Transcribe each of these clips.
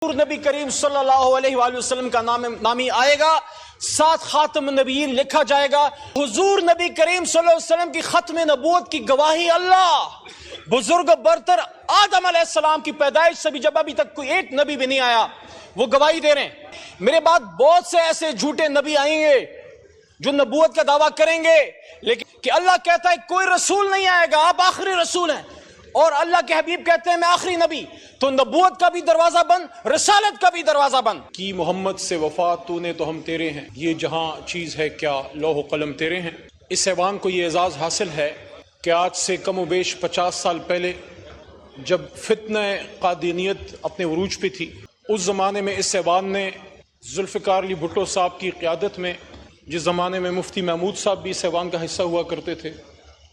नबी करीम सल्लल्लाहु अलैहि वसल्लम का नामी आएगा, साथ खातम नबीयीन लिखा जाएगा। हुजूर नबी करीम सल्लल्लाहु अलैहि वसल्लम की खत्म नबूवत की गवाही अल्लाह बुजुर्ग बरतर आदम अलैहिस्सलाम की पैदाइश से भी, जब अभी तक कोई एक नबी भी नहीं आया, वो गवाही दे रहे हैं। मेरे बाद बहुत से ऐसे झूठे नबी आएंगे जो नबूवत का दावा करेंगे, लेकिन कि अल्लाह कहता है कोई रसूल नहीं आएगा, आप आखिरी रसूल हैं, और अल्लाह के हबीब कहते हैं मैं आखिरी नबी। तो नबूवत का भी दरवाजा बंद, रिसालत का भी दरवाजा बंद। कि मोहम्मद से वफा तूने तो हम तेरे हैं, ये जहां चीज है क्या लौह कलम तेरे हैं। इस ऐवान को ये एजाज हासिल है कि आज से कम व बेश 50 साल पहले जब फितना कादियानियत अपने उरूज पे थी, उस जमाने में इस ऐवान ने जुल्फ़िकार अली भुट्टो साहब की क़यादत में, जिस जमाने में मुफ्ती महमूद साहब भी इस ऐवान का हिस्सा हुआ करते थे,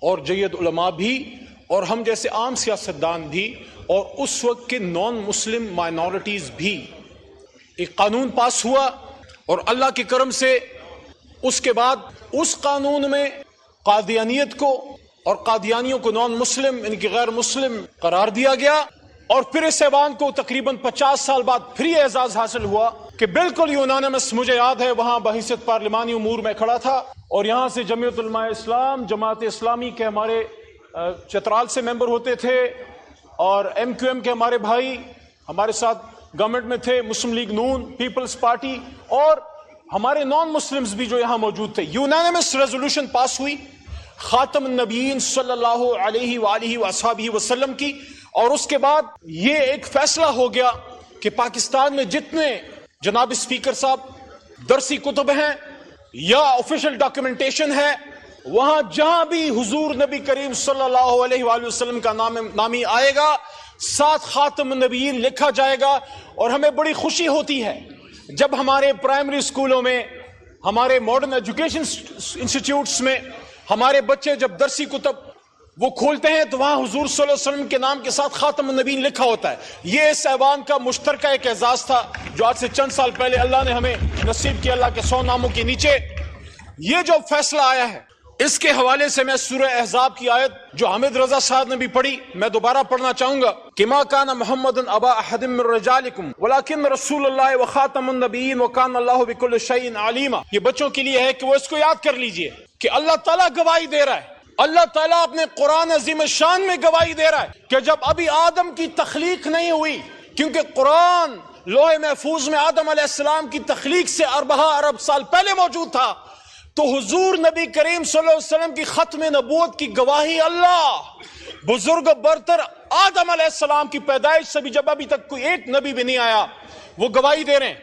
और जय्यद उलमा भी, और हम जैसे आम सियासतदान भी, और उस वक्त के नॉन मुस्लिम माइनॉरिटीज़ भी, एक कानून पास हुआ। और अल्लाह के करम से उसके बाद उस कानून में कादियानियत को और कादियानियों को नॉन मुस्लिम इनकी गैर मुस्लिम करार दिया गया। और फिर इस ऐवान को तकरीबन 50 साल बाद फिर ये एजाज हासिल हुआ कि बिल्कुल यूनानिमस, मुझे याद है वहां बहिसियत पार्लिमानी उमूर में खड़ा था, और यहाँ से जमीयत उलमा इस्लाम, जमात इस्लामी के हमारे चतराल से मेंबर होते थे, और MQM के हमारे भाई हमारे साथ गवर्नमेंट में थे, मुस्लिम लीग नून, पीपल्स पार्टी, और हमारे नॉन मुस्लिम्स भी जो यहाँ मौजूद थे। यूनानिमस रेजोल्यूशन पास हुई खातम नबीयीन सल्लल्लाहु अलैहि वसल्लम की, और उसके बाद ये एक फैसला हो गया कि पाकिस्तान में जितने जनाब स्पीकर साहब दरसी कुतुब हैं या ऑफिशियल डॉक्यूमेंटेशन है, वहां जहां भी हुजूर नबी करीम सल्लल्लाहु अलैहि वसल्लम का नामी आएगा, साथ खातम नबीयीन लिखा जाएगा। और हमें बड़ी खुशी होती है जब हमारे प्राइमरी स्कूलों में, हमारे मॉडर्न एजुकेशन इंस्टीट्यूट्स में हमारे बच्चे जब दरसी कुतुब वो खोलते हैं तो वहां हुजूर सल्लल्लाहु अलैहि वसल्लम के नाम के साथ खातम नबीयीन लिखा होता है। ये इस ऐवान का मुश्तरका एक एजाज था जो आज से चंद साल पहले अल्लाह ने हमें नसीब किया। अल्लाह के 100 नामों के नीचे ये जो फैसला आया है, इसके हवाले से मैं सूरह अहज़ाब की आयत जो हामिद रजा साहब ने भी पढ़ी, मैं दोबारा पढ़ना चाहूंगा कि मा काना मुहम्मदुन अबा अहदिम मिन रिजालिकुम वलाकिन रसूलुल्लाह व खातमुन नबिय्यीन व काना अल्लाहु बिकुल्लि शैइन अलीमा। ये बच्चों के लिए है कि वो इसको याद कर लीजिए कि अल्लाह ताला गवाही दे रहा है, अल्लाह ताला अपने कुरान अज़ीम शान में गवाही दे रहा है कि जब अभी आदम की तख्लीक नहीं हुई, क्योंकि कुरान लोहे महफूज में आदम अलैहिस्सलाम की तख्लीक से 14 अरब साल पहले मौजूद था, तो हुजूर नबी करीम सल्लल्लाहु अलैहि वसल्लम की खत्म नबूवत की गवाही अल्लाह बुजुर्ग बरतर आदम अलैहिस्सलाम की पैदाइश से भी, जब अभी तक कोई एक नबी भी नहीं आया, वो गवाही दे रहे हैं।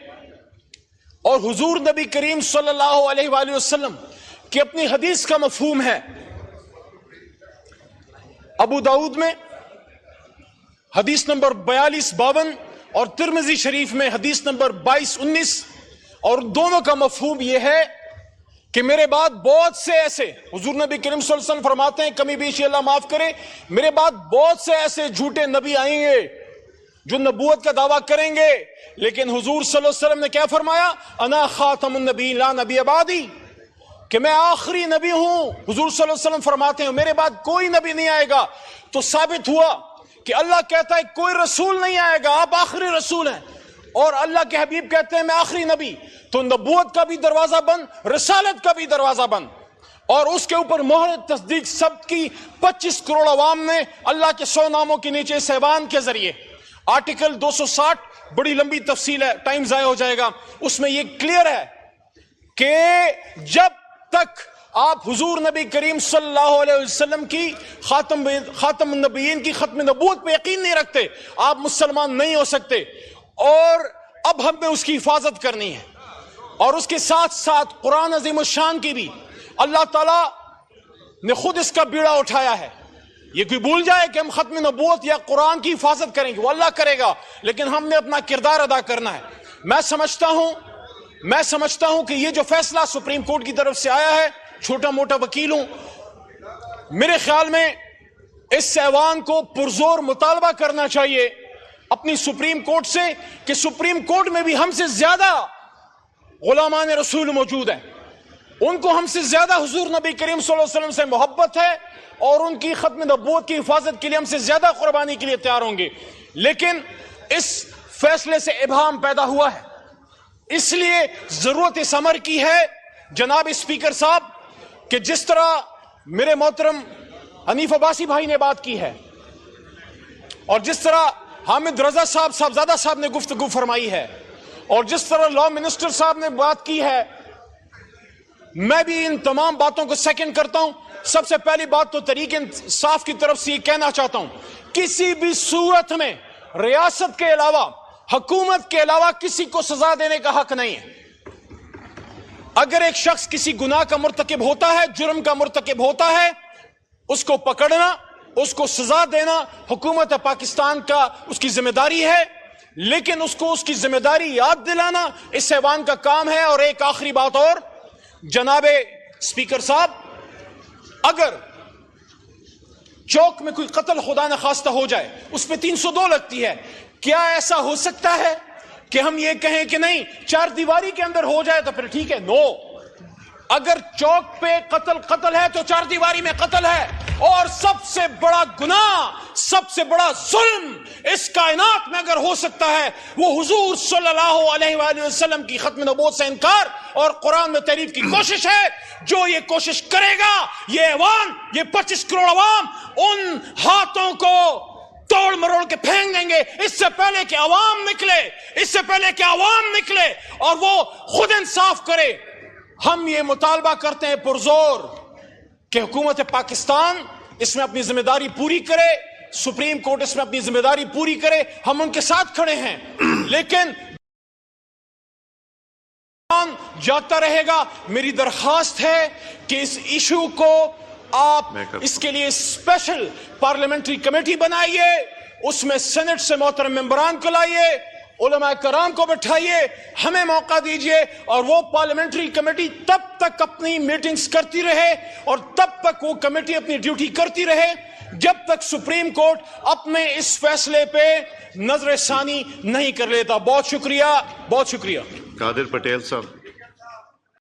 और हुजूर नबी करीम सल्लल्लाहु अलैहि वसल्लम की अपनी हदीस का मफहूम है। अबू दाऊद में हदीस नंबर 4252 और तिरमिज़ी शरीफ में हदीस नंबर 2219, और दोनों का मफहूम यह है कि मेरे बाद बहुत से ऐसे, हुजूर नबी करीम सल्लल्लाहु अलैहि वसल्लम फरमाते हैं, कमी बेशी अल्लाह माफ करे, मेरे बाद बहुत से ऐसे झूठे नबी आएंगे जो नबूवत का दावा करेंगे, लेकिन हुजूर सल्लल्लाहु अलैहि वसल्लम ने क्या फरमाया, अना खातमुन नबीय्यीन ला नबी अबादी, कि मैं आखिरी नबी हूं। हुजूर सल्लल्लाहु अलैहि वसल्लम फरमाते हैं मेरे बाद कोई नबी नहीं आएगा। तो साबित हुआ कि अल्लाह कहता है कोई रसूल नहीं आएगा, आप आखिरी रसूल हैं, और अल्लाह के हबीब कहते हैं मैं आखिरी नबी। तो नबूवत का भी दरवाजा बंद, रिसालत का भी दरवाजा बंद, और उसके ऊपर मोहर तस्दीक सब की 25 करोड़ अवाम ने अल्लाह के 100 नामों के नीचे इस ऐवान के जरिए, आर्टिकल 260, बड़ी लंबी तफसील है, टाइम जाया हो जाएगा, उसमें यह क्लियर है कि जब तक आप हुजूर नबी करीम सल्लल्लाहु अलैहि वसल्लम की खातम नबीयीन की खत्म नबूवत पे यकीन नहीं रखते, आप मुसलमान नहीं हो सकते। और अब हमें उसकी हिफाजत करनी है, और उसके साथ साथ कुरान अज़ीम शान की भी अल्लाह ताला ने खुद इसका बीड़ा उठाया है। ये कोई भूल जाए कि हम खत्म नबूवत या कुरान की हिफाजत करेंगे, वो अल्लाह करेगा, लेकिन हमने अपना किरदार अदा करना है। मैं समझता हूं कि ये जो फैसला सुप्रीम कोर्ट की तरफ से आया है, छोटा मोटा वकील हूं, मेरे ख्याल में इस ऐवान को पुरजोर मुतालबा करना चाहिए अपनी सुप्रीम कोर्ट से कि सुप्रीम कोर्ट में भी हमसे ज्यादा गुलामान रसूल मौजूद हैं, उनको हमसे ज्यादा हुजूर नबी करीम सल्लल्लाहु अलैहि वसल्लम से मोहब्बत है, और उनकी खत्म नबूवत की हिफाजत के लिए हमसे ज्यादा कुर्बानी के लिए तैयार होंगे। लेकिन इस फैसले से इबहम पैदा हुआ है। इसलिए जरूरत इस अमर की है जनाब स्पीकर साहब कि जिस तरह मेरे मोहतरम हनीफ अब्बासी भाई ने बात की है और जिस तरह हामिद रजा साहबजादा साहब ने गुफ्तगू फरमाई है और जिस तरह लॉ मिनिस्टर साहब ने बात की है, मैं भी इन तमाम बातों को सेकंड करता हूं। सबसे पहली बात तो तहरीक इंसाफ की तरफ से ये कहना चाहता हूं, किसी भी सूरत में रियासत के अलावा, हुकूमत के अलावा किसी को सजा देने का हक नहीं है। अगर एक शख्स किसी गुनाह का मुर्तकिब होता है, जुर्म का मुर्तकिब होता है, उसको पकड़ना, उसको सजा देना हुकूमत पाकिस्तान का उसकी जिम्मेदारी है, लेकिन उसको उसकी जिम्मेदारी याद दिलाना इस ऐवान का काम है। और एक आखिरी बात और, जनाबे स्पीकर साहब, अगर चौक में कोई कत्ल खुदा न खास्ता हो जाए, उस पर 302 लगती है, क्या ऐसा हो सकता है कि हम ये कहें कि नहीं चार दीवारी के अंदर हो जाए तो फिर ठीक है? नो, अगर चौक पे कत्ल है तो चार दीवारी में कत्ल है। और सबसे बड़ा गुनाह, सबसे बड़ा जुल्म इस कायनात में अगर हो सकता है वो हुजूर सल्लल्लाहु अलैहि वसल्लम की खत्म नबूवत से इनकार और कुरान में तहरीफ की कोशिश है। जो ये कोशिश करेगा, ये ऐवान, ये 25 करोड़ अवाम उन हाथों को तोड़ मरोड़ के फेंक देंगे। इससे पहले कि अवाम निकले, इससे पहले कि अवाम निकले और वो खुद इंसाफ करे, हम ये मुतालबा करते हैं पुरजोर कि हुकूमत पाकिस्तान इसमें अपनी जिम्मेदारी पूरी करे, सुप्रीम कोर्ट इसमें अपनी जिम्मेदारी पूरी करे। हम उनके साथ खड़े हैं, लेकिन जाता रहेगा। मेरी दरखास्त है कि इस इशू को आप इसके लिए स्पेशल पार्लियामेंट्री कमेटी बनाइए, उसमें सेनेट से मोहतरम मेंबरान को लाइए, उलमा कराम को बैठाइए, हमें मौका दीजिए और वो पार्लियामेंट्री कमेटी तब तक अपनी मीटिंग्स करती रहे और तब तक वो कमेटी अपनी ड्यूटी करती रहे जब तक सुप्रीम कोर्ट अपने इस फैसले पे नजर सानी नहीं कर लेता। बहुत शुक्रिया, बहुत शुक्रिया। कादिर पटेल साहब।